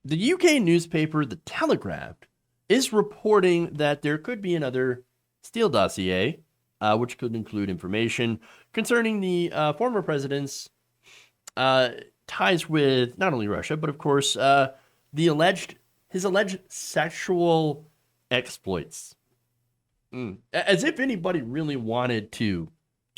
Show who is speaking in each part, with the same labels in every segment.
Speaker 1: The UK newspaper, The Telegraph, is reporting that there could be another Steele Dossier, which could include information concerning the former president's uh, ties with not only Russia, but of course the alleged his alleged sexual exploits. As if anybody really wanted to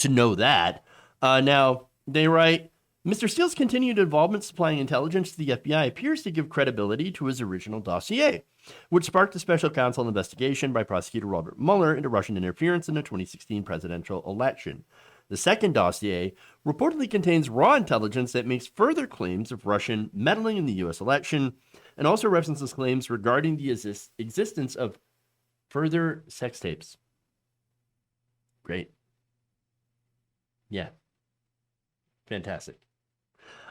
Speaker 1: know that. Now they write, Mr. Steele's continued involvement supplying intelligence to the FBI appears to give credibility to his original dossier, which sparked a special counsel investigation by prosecutor Robert Mueller into Russian interference in the 2016 presidential election. The second dossier reportedly contains raw intelligence that makes further claims of Russian meddling in the U.S. election and also references claims regarding the existence of further sex tapes. Great. Yeah. Fantastic.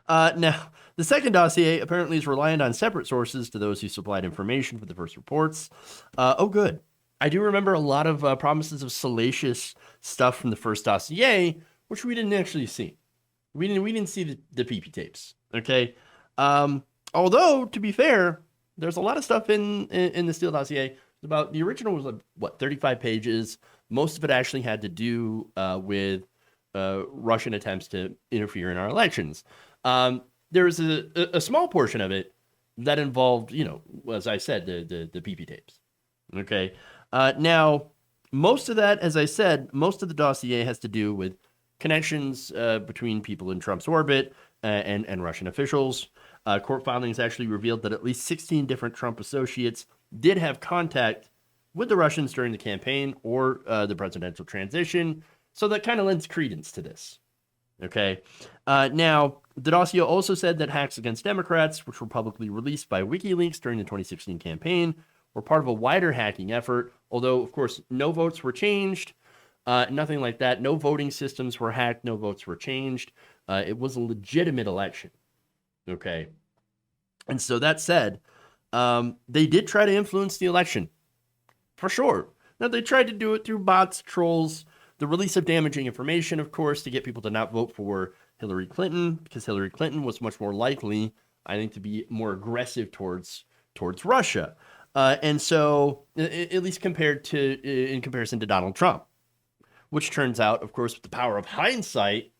Speaker 1: Now, the second dossier apparently is reliant on separate sources to those who supplied information for the first reports. Oh, good. I do remember a lot of promises of salacious stuff from the first dossier, which we didn't actually see. We didn't see the PP tapes. Okay. Although, to be fair, there's a lot of stuff in the Steele dossier. About the original was like, what, 35 pages. Most of it actually had to do with Russian attempts to interfere in our elections. There's a small portion of it that involved, as I said, the PP tapes. Okay. Now, most of that, as I said, most of the dossier has to do with connections between people in Trump's orbit and Russian officials. Court filings actually revealed that at least 16 different Trump associates did have contact with the Russians during the campaign or the presidential transition. So that kind of lends credence to this. Okay. Now, the dossier also said that hacks against Democrats, which were publicly released by WikiLeaks during the 2016 campaign, were part of a wider hacking effort. Although, of course, no votes were changed, nothing like that. No voting systems were hacked. No votes were changed. It was a legitimate election. Okay. And so that said, they did try to influence the election, for sure. Now, they tried to do it through bots, trolls, the release of damaging information, of course, to get people to not vote for Hillary Clinton, because Hillary Clinton was much more likely, I think, to be more aggressive towards Russia. And so, at least in comparison to Donald Trump, which turns out, of course, with the power of hindsight,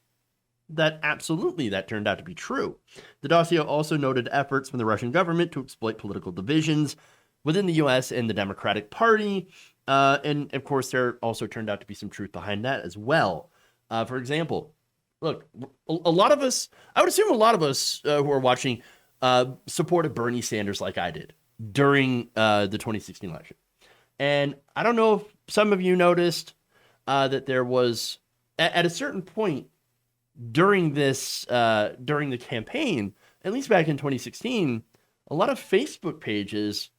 Speaker 1: that absolutely that turned out to be true. The dossier also noted efforts from the Russian government to exploit political divisions within the U.S. and the Democratic Party. And of course, there also turned out to be some truth behind that as well. For example, look, a lot of us, I would assume a lot of us who are watching supported Bernie Sanders like I did during the 2016 election. And I don't know if some of you noticed that there was, at a certain point during the campaign, at least back in 2016, a lot of Facebook pages,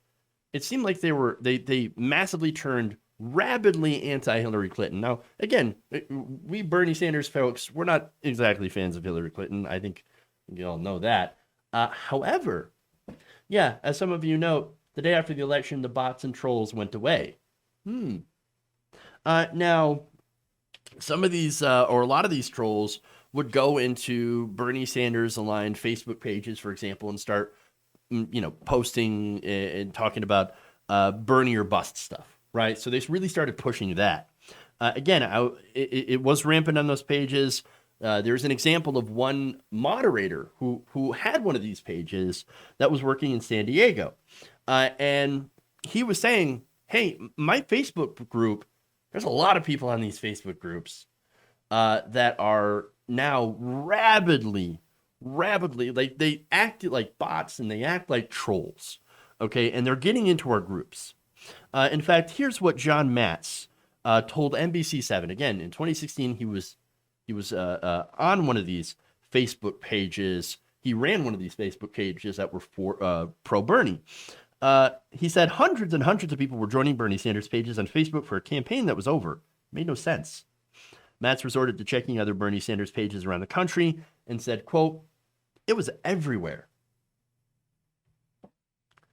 Speaker 1: it seemed like they massively turned rabidly anti-Hillary Clinton. Now, again, we Bernie Sanders folks, we're not exactly fans of Hillary Clinton. I think you all know that. However, yeah, as some of you know, the day after the election, the bots and trolls went away. Now, some of these, or a lot of these trolls would go into Bernie Sanders aligned Facebook pages, for example, and start posting and talking about Bernie or bust stuff, right? So they really started pushing that. Again, it was rampant on those pages. There's an example of one moderator who had one of these pages that was working in San Diego. And he was saying, hey, my Facebook group, there's a lot of people on these Facebook groups that are now rabidly, like they act like bots and they act like trolls. Okay, and they're getting into our groups. In fact, here's what John Matz told NBC7. Again, in 2016, he was on one of these Facebook pages. He ran one of these Facebook pages that were for pro Bernie. He said hundreds and hundreds of people were joining Bernie Sanders pages on Facebook for a campaign that was over. It made no sense. Matz resorted to checking other Bernie Sanders pages around the country and said, quote, it was everywhere.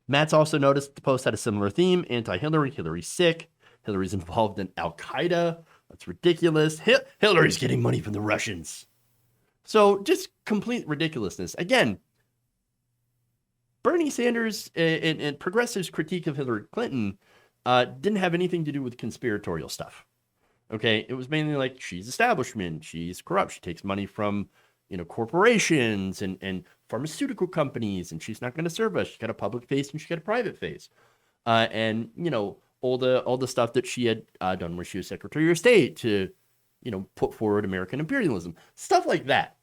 Speaker 1: Matz also noticed the post had a similar theme: anti-Hillary, Hillary's sick, Hillary's involved in Al-Qaeda. That's ridiculous. Hillary's getting money from the Russians. So just complete ridiculousness. Again, Bernie Sanders and progressives' critique of Hillary Clinton didn't have anything to do with conspiratorial stuff. Okay, it was mainly like she's establishment, she's corrupt, she takes money from corporations and pharmaceutical companies, and she's not going to serve us. She's got a public face and she's got a private face, and all the stuff that she had done when she was Secretary of State to put forward American imperialism, stuff like that.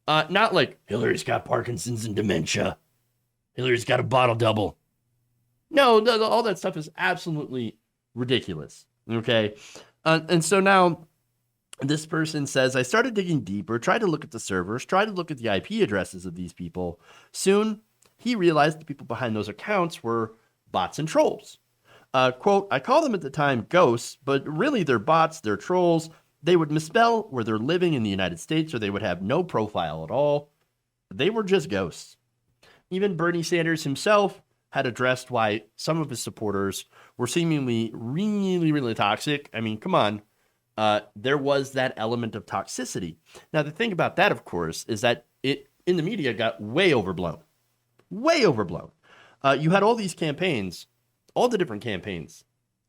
Speaker 1: Not like Hillary's got Parkinson's and dementia. Hillary's got a bottle double. No, all that stuff is absolutely ridiculous. Okay. And so now this person says, I started digging deeper, tried to look at the servers, tried to look at the IP addresses of these people. Soon, he realized the people behind those accounts were bots and trolls. Quote, I call them at the time ghosts, but really they're bots, they're trolls. They would misspell where they're living in the United States, or they would have no profile at all. They were just ghosts. Even Bernie Sanders himself had addressed why some of his supporters were seemingly really, really toxic. I mean, come on. There was that element of toxicity. Now, the thing about that, of course, is that it in the media got way overblown. Way overblown. You had all these campaigns, all the different campaigns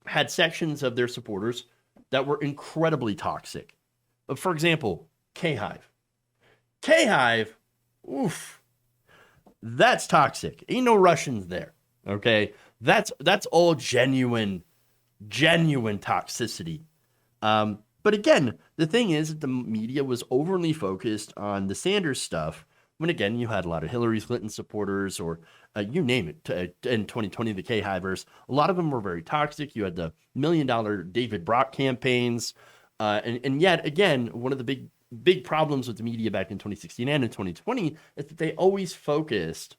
Speaker 1: had sections of their supporters that were incredibly toxic. For example, K-Hive. K-Hive, oof, that's toxic. Ain't no Russians there. Okay, that's all genuine toxicity. But again, the thing is that the media was overly focused on the Sanders stuff when, again, you had a lot of Hillary Clinton supporters or you name it. In 2020, the K-Hivers, a lot of them were very toxic. You had the $1 million David Brock campaigns. And yet, again, one of the big problems with the media back in 2016 and in 2020 is that they always focused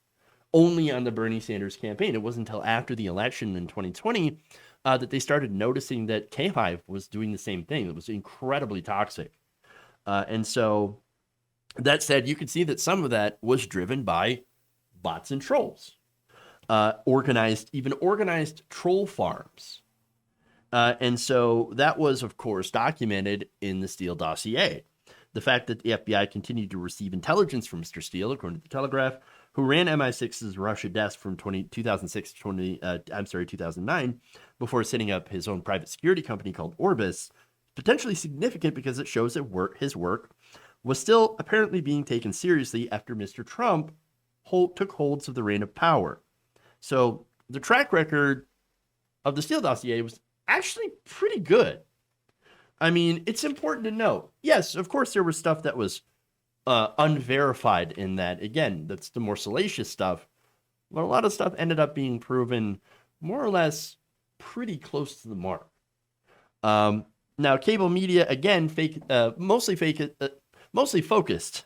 Speaker 1: only on the Bernie Sanders campaign. It wasn't until after the election in 2020 that they started noticing that K-Hive was doing the same thing. It was incredibly toxic. And so that said, you could see that some of that was driven by bots and trolls, organized troll farms. And so that was, of course, documented in the Steele Dossier. The fact that the FBI continued to receive intelligence from Mr. Steele, according to the Telegraph, who ran MI6's Russia desk from 2006 to 2009, before setting up his own private security company called Orbis, potentially significant because it shows that his work was still apparently being taken seriously after Mr. Trump took holds of the reign of power. So the track record of the Steele Dossier was actually pretty good. I mean, it's important to note. Yes, of course, there was stuff that was unverified in that. Again, that's the more salacious stuff. But a lot of stuff ended up being proven more or less pretty close to the mark. Now, cable media, again, mostly focused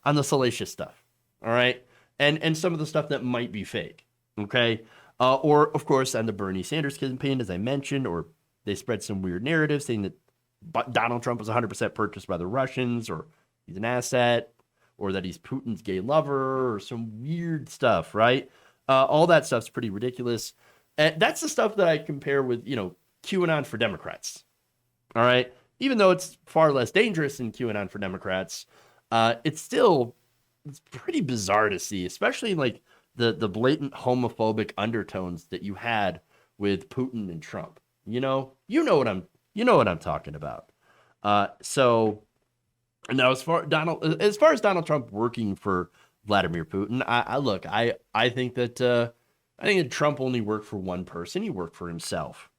Speaker 1: on the salacious stuff. All right. And some of the stuff that might be fake. Okay. Or, of course, on the Bernie Sanders campaign, as I mentioned, or they spread some weird narrative saying that Donald Trump was 100% purchased by the Russians, or he's an asset, or that he's Putin's gay lover, or some weird stuff, right? All that stuff's pretty ridiculous. And that's the stuff that I compare with, QAnon for Democrats. All right? Even though it's far less dangerous than QAnon for Democrats, it's pretty bizarre to see, especially like the blatant homophobic undertones that you had with Putin and Trump. You know what I'm talking about. So now, as far as Donald Trump working for Vladimir Putin, I think that Trump only worked for one person. He worked for himself.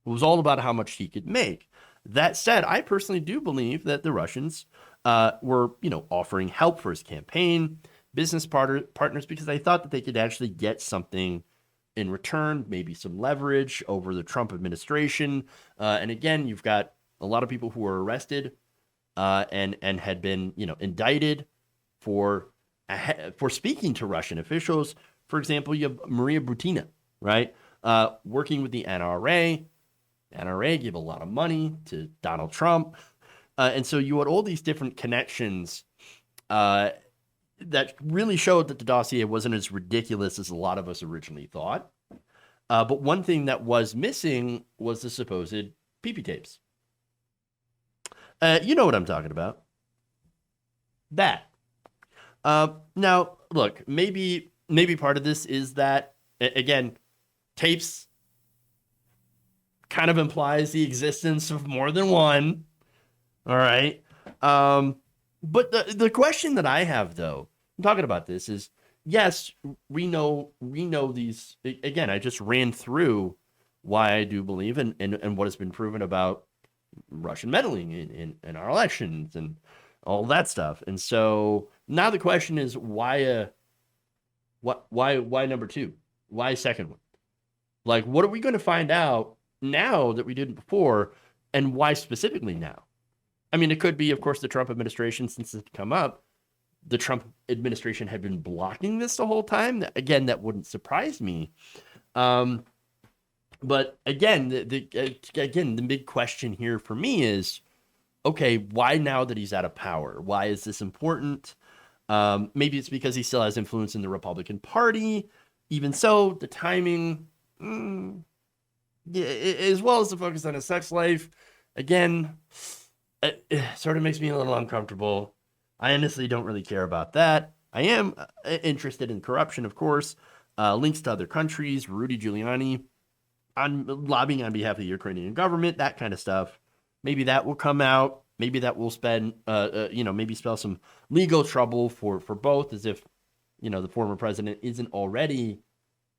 Speaker 1: It was all about how much he could make. That said, I personally do believe that the Russians were, offering help for his campaign, business partners, because I thought that they could actually get something in return, maybe some leverage over the Trump administration. And again, you've got a lot of people who were arrested and had been, indicted for speaking to Russian officials. For example, you have Maria Butina, right? Working with the NRA. NRA gave a lot of money to Donald Trump. And so you had all these different connections that really showed that the dossier wasn't as ridiculous as a lot of us originally thought. But one thing that was missing was the supposed pee-pee tapes. You know what I'm talking about. That. Now, look, maybe maybe part of this is that, again, tapes kind of implies the existence of more than one. All right. But the question that I have, though, I'm talking about this is, yes, we know these. Again, I just ran through why I do believe and what has been proven about Russian meddling in our elections and all that stuff. And so now the question is, why number two? Why second one? Like, what are we going to find out now that we didn't before, and why specifically now? I mean, it could be, of course, the Trump administration, since it's come up. The Trump administration had been blocking this the whole time. Again, that wouldn't surprise me. But again, the big question here for me is, okay, why now that he's out of power? Why is this important? Maybe it's because he still has influence in the Republican Party. Even so, the timing, yeah, as well as the focus on his sex life, again, it sort of makes me a little uncomfortable. I honestly don't really care about that. I am interested in corruption, of course. Links to other countries, Rudy Giuliani, on lobbying on behalf of the Ukrainian government, that kind of stuff. Maybe that will come out. Maybe that will maybe spell some legal trouble for both, as if, the former president isn't already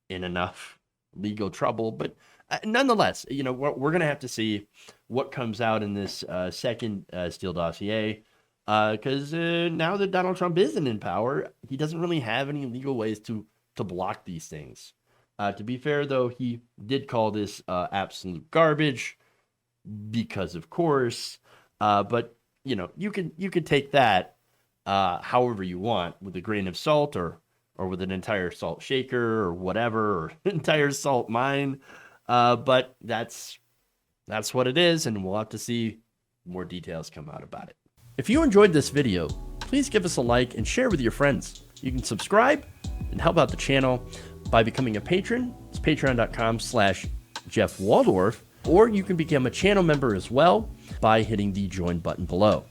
Speaker 1: in enough legal trouble. But nonetheless, we're going to have to see what comes out in this second Steele dossier. Because now that Donald Trump isn't in power, he doesn't really have any legal ways to block these things. To be fair, though, he did call this absolute garbage because, of course. But you can take that however you want, with a grain of salt or with an entire salt shaker or whatever, or entire salt mine. But that's what it is, and we'll have to see more details come out about it. If you enjoyed this video, please give us a like and share with your friends. You can subscribe and help out the channel by becoming a patron. It's patreon.com/Jeff Waldorf, or you can become a channel member as well by hitting the join button below.